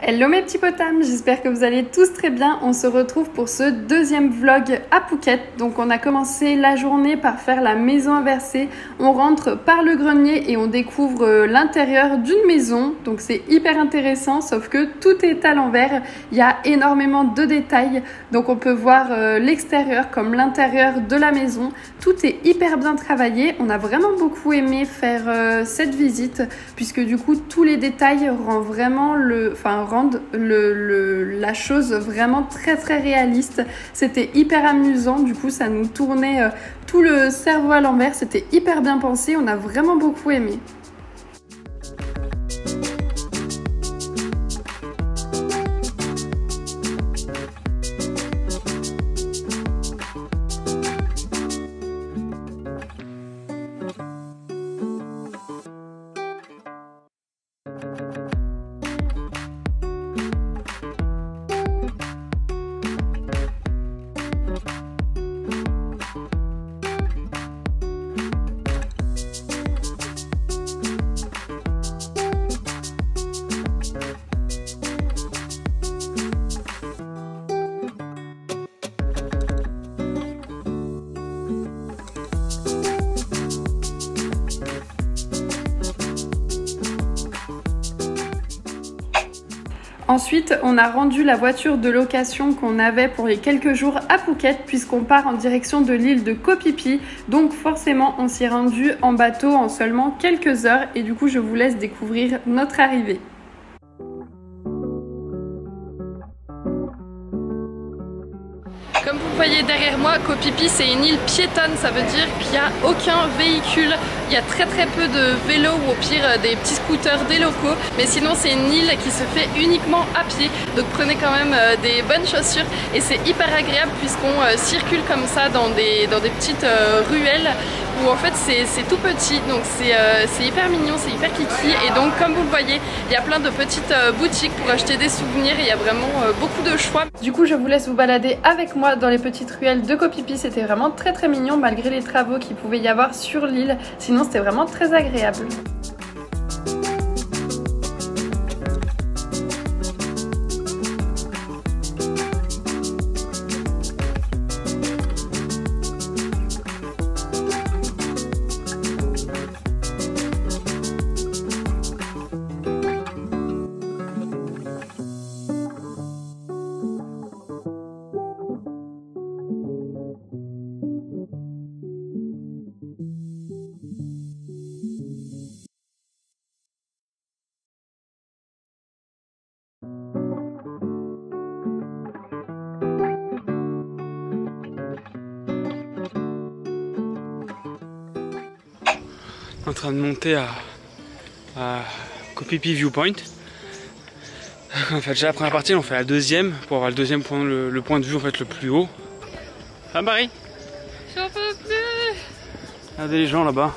Hello mes petits potames, j'espère que vous allez tous très bien. On se retrouve pour ce deuxième vlog à Phuket. Donc on a commencé la journée par faire la maison inversée. On rentre par le grenier et on découvre l'intérieur d'une maison. Donc c'est hyper intéressant, sauf que tout est à l'envers. Il y a énormément de détails. Donc on peut voir l'extérieur comme l'intérieur de la maison. Tout est hyper bien travaillé. On a vraiment beaucoup aimé faire cette visite puisque du coup tous les détails rendent la chose vraiment très réaliste. C'était hyper amusant, du coup ça nous tournait tout le cerveau à l'envers, c'était hyper bien pensé, on a vraiment beaucoup aimé. Ensuite, on a rendu la voiture de location qu'on avait pour les quelques jours à Phuket puisqu'on part en direction de l'île de Koh Phi Phi. Donc forcément, on s'y est rendu en bateau en seulement quelques heures et du coup, je vous laisse découvrir notre arrivée. Comme vous voyez derrière moi, Koh Phi Phi c'est une île piétonne, ça veut dire qu'il n'y a aucun véhicule. Il y a très peu de vélos ou au pire des petits scooters des locaux. Mais sinon c'est une île qui se fait uniquement à pied. Donc prenez quand même des bonnes chaussures et c'est hyper agréable puisqu'on circule comme ça dans des petites ruelles où en fait c'est tout petit. Donc c'est hyper mignon, c'est hyper kiki. Et donc comme vous le voyez, il y a plein de petites boutiques pour acheter des souvenirs et il y a vraiment beaucoup de choix. Du coup je vous laisse vous balader avec moi dans les petites ruelles de Koh Phi Phi. C'était vraiment très mignon malgré les travaux qu'il pouvait y avoir sur l'île. Sinon c'était vraiment très agréable. En train de monter à Koh Phi Phi Viewpoint. On fait déjà la première partie, on fait la deuxième pour avoir le deuxième point, le point de vue en fait le plus haut. Ah Marie, J'en peux plus. regardez les gens là-bas.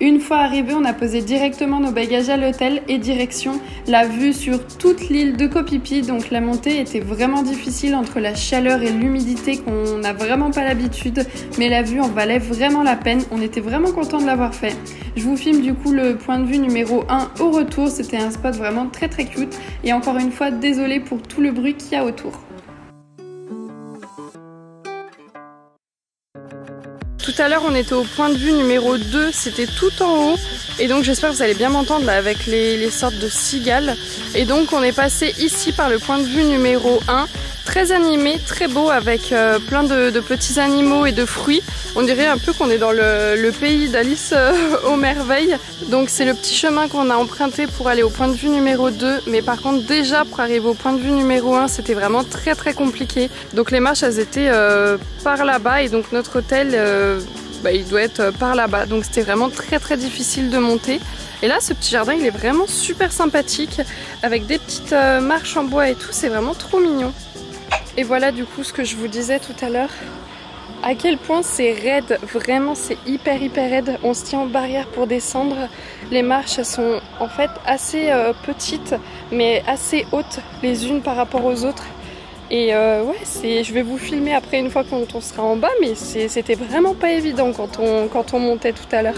Une fois arrivé, on a posé directement nos bagages à l'hôtel et direction la vue sur toute l'île de Koh Phi Phi. Donc la montée était vraiment difficile entre la chaleur et l'humidité qu'on n'a vraiment pas l'habitude. Mais la vue en valait vraiment la peine. On était vraiment content de l'avoir fait. Je vous filme du coup le point de vue numéro 1 au retour. C'était un spot vraiment très cute. Et encore une fois, désolée pour tout le bruit qu'il y a autour. Tout à l'heure on était au point de vue numéro 2, c'était tout en haut et donc j'espère que vous allez bien m'entendre là avec les sortes de cigales. Et donc on est passé ici par le point de vue numéro 1, très animé, très beau avec plein de petits animaux et de fruits. On dirait un peu qu'on est dans le pays d'Alice aux merveilles. Donc c'est le petit chemin qu'on a emprunté pour aller au point de vue numéro 2. Mais par contre déjà pour arriver au point de vue numéro 1 c'était vraiment très compliqué. Donc les marches elles étaient par là-bas et donc notre hôtel il doit être par là-bas. Donc c'était vraiment très difficile de monter. Et là ce petit jardin il est vraiment super sympathique avec des petites marches en bois et tout. C'est vraiment trop mignon. Et voilà du coup ce que je vous disais tout à l'heure. À quel point c'est raide, vraiment c'est hyper raide. On se tient en barrière pour descendre. Les marches elles sont en fait assez petites mais assez hautes les unes par rapport aux autres. Et ouais, je vais vous filmer après une fois quand on sera en bas, mais c'était vraiment pas évident quand on montait tout à l'heure.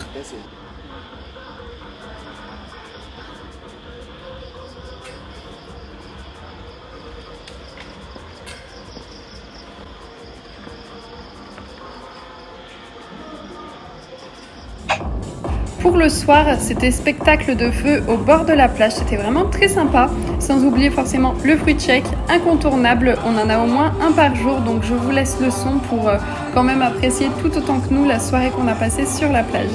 Pour le soir, c'était spectacle de feu au bord de la plage, c'était vraiment très sympa, sans oublier forcément le fruit shake, incontournable, on en a au moins un par jour, donc je vous laisse le son pour quand même apprécier tout autant que nous la soirée qu'on a passée sur la plage.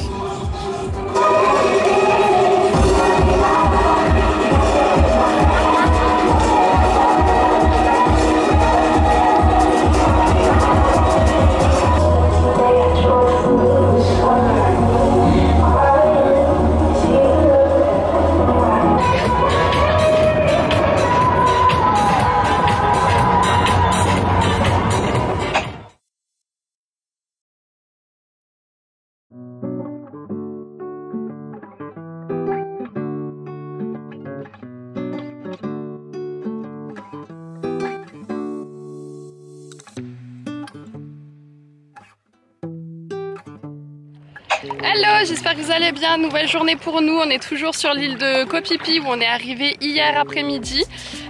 Hello, j'espère que vous allez bien. Nouvelle journée pour nous. On est toujours sur l'île de Koh Phi Phi où on est arrivé hier après-midi.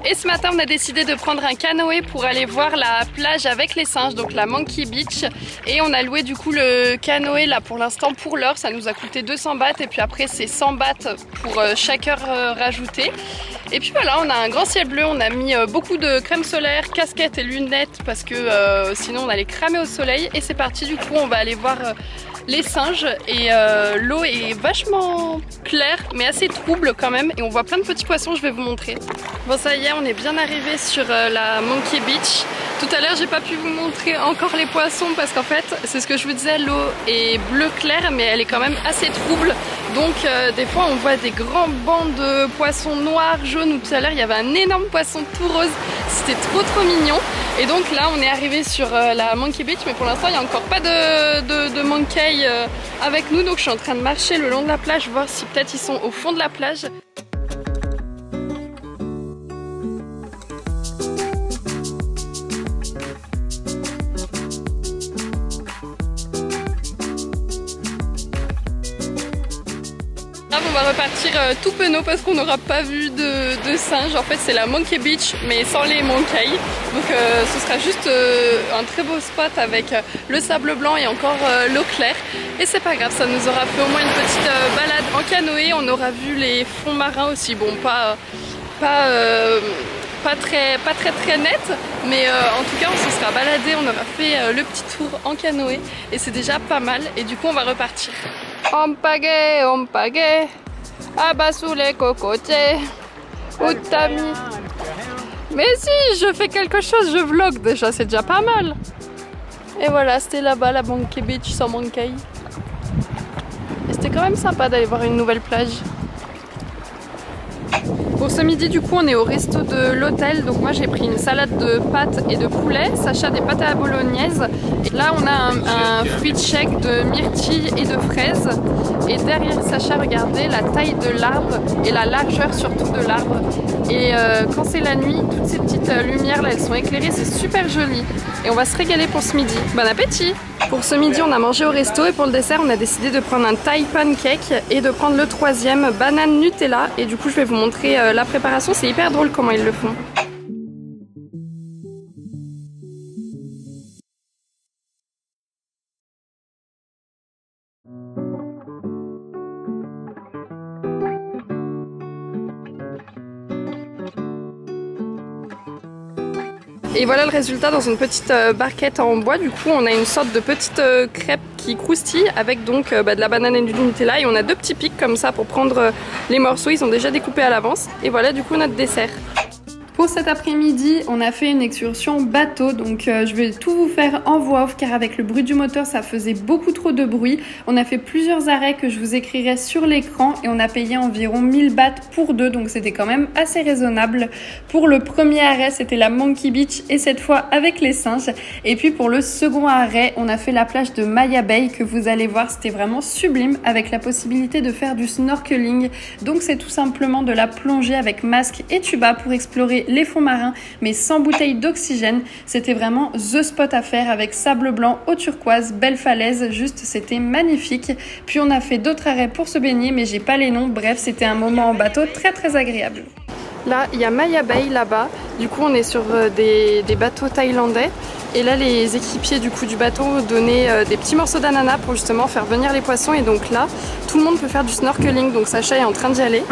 Et ce matin, on a décidé de prendre un canoë pour aller voir la plage avec les singes, donc la Monkey Beach. Et on a loué du coup le canoë là pour l'instant pour l'heure. Ça nous a coûté 200 bahts et puis après c'est 100 bahts pour chaque heure rajoutée. Et puis voilà, on a un grand ciel bleu, on a mis beaucoup de crème solaire, casquette et lunettes parce que sinon on allait cramer au soleil. Et c'est parti, du coup on va aller voir les singes et l'eau est vachement claire mais assez trouble quand même et on voit plein de petits poissons, je vais vous montrer. Bon ça y est, on est bien arrivé sur la Monkey Beach. Tout à l'heure j'ai pas pu vous montrer encore les poissons parce qu'en fait c'est ce que je vous disais, l'eau est bleu clair mais elle est quand même assez trouble, donc des fois on voit des grands bancs de poissons noirs, jaunes, ou tout à l'heure il y avait un énorme poisson tout rose, c'était trop mignon. Et donc là on est arrivé sur la Monkey Beach mais pour l'instant il n'y a encore pas de monkey avec nous, donc je suis en train de marcher le long de la plage voir si peut-être ils sont au fond de la plage. On va repartir tout penaud parce qu'on n'aura pas vu de singes. En fait c'est la Monkey Beach mais sans les monkeys. Donc ce sera juste un très beau spot avec le sable blanc et encore l'eau claire. Et c'est pas grave, ça nous aura fait au moins une petite balade en canoë. On aura vu les fonds marins aussi. Bon, pas très net, mais en tout cas on se sera baladé, on aura fait le petit tour en canoë et c'est déjà pas mal. Et du coup on va repartir. On pagaie, ah bah sous les cocotiers, où t'as mis? Mais si, je fais quelque chose, je vlog déjà, c'est déjà pas mal. Et voilà, c'était là-bas la Monkey Beach sans monkey. Et c'était quand même sympa d'aller voir une nouvelle plage. Pour ce midi du coup on est au resto de l'hôtel, donc moi j'ai pris une salade de pâtes et de poulet, Sacha des pâtes à la bolognaise, et là on a un fruit shake de myrtille et de fraises, et derrière Sacha regardez la taille de l'arbre et la largeur surtout de l'arbre, et quand c'est la nuit toutes ces petites lumières là elles sont éclairées, c'est super joli et on va se régaler pour ce midi. Bon appétit! Pour ce midi on a mangé au resto et pour le dessert on a décidé de prendre un Thai pancake et de prendre le troisième banane Nutella, et du coup je vais vous montrer la préparation, c'est hyper drôle comment ils le font. Et voilà le résultat dans une petite barquette en bois. Du coup on a une sorte de petite crêpe qui croustille avec donc de la banane et du Nutella, et on a deux petits pics comme ça pour prendre les morceaux, ils sont déjà découpés à l'avance. Et voilà du coup notre dessert. Pour cet après-midi, on a fait une excursion bateau, donc je vais tout vous faire en voix off car avec le bruit du moteur ça faisait beaucoup trop de bruit. On a fait plusieurs arrêts que je vous écrirai sur l'écran et on a payé environ 1000 bahts pour deux, donc c'était quand même assez raisonnable. Pour le premier arrêt c'était la Monkey Beach et cette fois avec les singes, et puis pour le second arrêt on a fait la plage de Maya Bay que vous allez voir, c'était vraiment sublime avec la possibilité de faire du snorkeling, donc c'est tout simplement de la plongée avec masque et tuba pour explorer les fonds marins, mais sans bouteille d'oxygène. C'était vraiment the spot à faire avec sable blanc, eau turquoise, belle falaise, juste c'était magnifique. Puis on a fait d'autres arrêts pour se baigner, mais j'ai pas les noms. Bref, c'était un moment en bateau très agréable. Là, il y a Maya Bay là-bas. Du coup, on est sur des bateaux thaïlandais. Et là, les équipiers du bateau donnaient des petits morceaux d'ananas pour justement faire venir les poissons. Et donc là, tout le monde peut faire du snorkeling. Donc Sacha est en train d'y aller.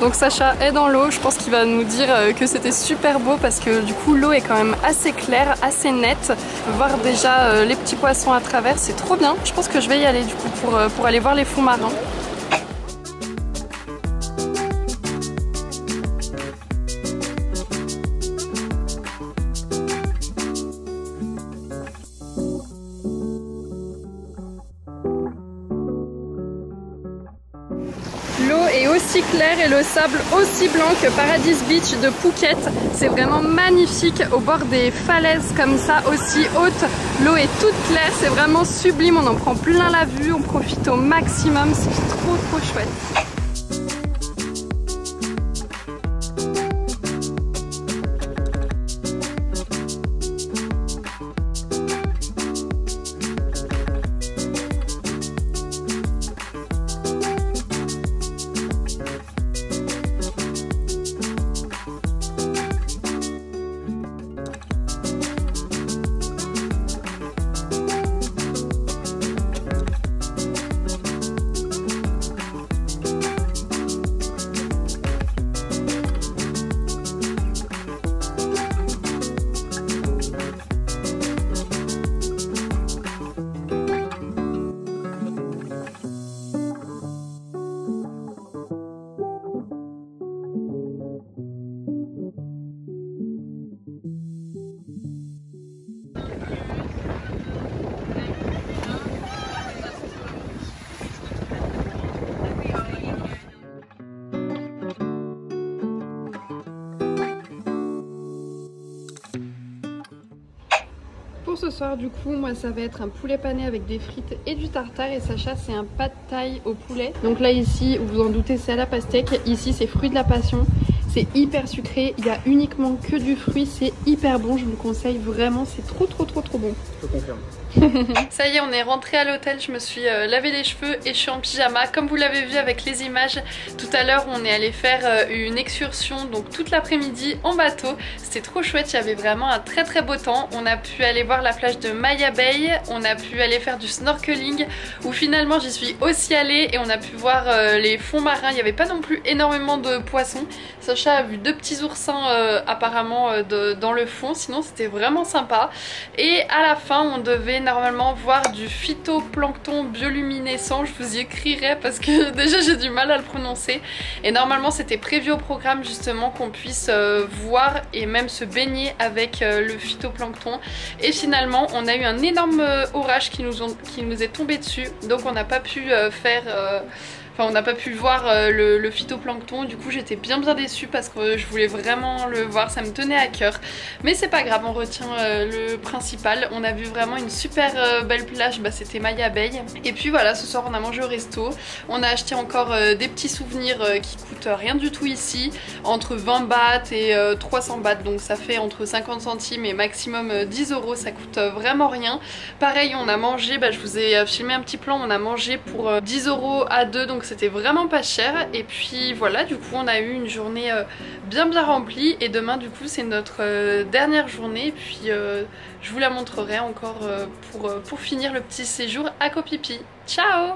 Donc Sacha est dans l'eau. Je pense qu'il va nous dire que c'était super beau parce que du coup, l'eau est quand même assez claire, assez nette. Voir déjà les petits poissons à travers, c'est trop bien. Je pense que je vais y aller du coup pour aller voir les fonds marins. L'eau est aussi claire et le sable aussi blanc que Paradise Beach de Phuket. C'est vraiment magnifique au bord des falaises comme ça, aussi hautes. L'eau est toute claire, c'est vraiment sublime, on en prend plein la vue, on profite au maximum, c'est trop chouette. Pour ce soir du coup, moi ça va être un poulet pané avec des frites et du tartare, et Sacha c'est un pad thaï au poulet. Donc là ici, vous vous en doutez, c'est à la pastèque. Ici c'est fruit de la passion. C'est hyper sucré, il y a uniquement que du fruit, c'est hyper bon, je vous le conseille vraiment, c'est trop bon. Je confirme. Ça y est, on est rentré à l'hôtel, je me suis lavé les cheveux et je suis en pyjama. Comme vous l'avez vu avec les images, tout à l'heure on est allé faire une excursion, donc toute l'après-midi en bateau. C'était trop chouette, il y avait vraiment un très beau temps. On a pu aller voir la plage de Maya Bay, on a pu aller faire du snorkeling, où finalement j'y suis aussi allée, et on a pu voir les fonds marins. Il n'y avait pas non plus énormément de poissons. Sacha a vu 2 petits oursins apparemment dans le fond, sinon c'était vraiment sympa. Et à la fin on devait normalement voir du phytoplancton bioluminescent, je vous y écrirai parce que déjà j'ai du mal à le prononcer, et normalement c'était prévu au programme justement qu'on puisse voir et même se baigner avec le phytoplancton, et finalement on a eu un énorme orage qui nous est tombé dessus, donc on n'a pas pu on n'a pas pu voir le phytoplancton. Du coup j'étais bien déçue parce que je voulais vraiment le voir, ça me tenait à cœur. Mais c'est pas grave, on retient le principal. On a vu vraiment une super belle plage, c'était Maya Bay. Et puis voilà, ce soir on a mangé au resto. On a acheté encore des petits souvenirs qui coûtent rien du tout ici, entre 20 bahts et 300 bahts, donc ça fait entre 50 centimes et maximum 10 €, ça coûte vraiment rien. Pareil, on a mangé, je vous ai filmé un petit plan, on a mangé pour 10 € à deux, donc c'était vraiment pas cher. Et puis voilà, du coup on a eu une journée bien remplie, et demain du coup c'est notre dernière journée, puis je vous la montrerai encore pour finir le petit séjour à Koh Phi Phi. Ciao!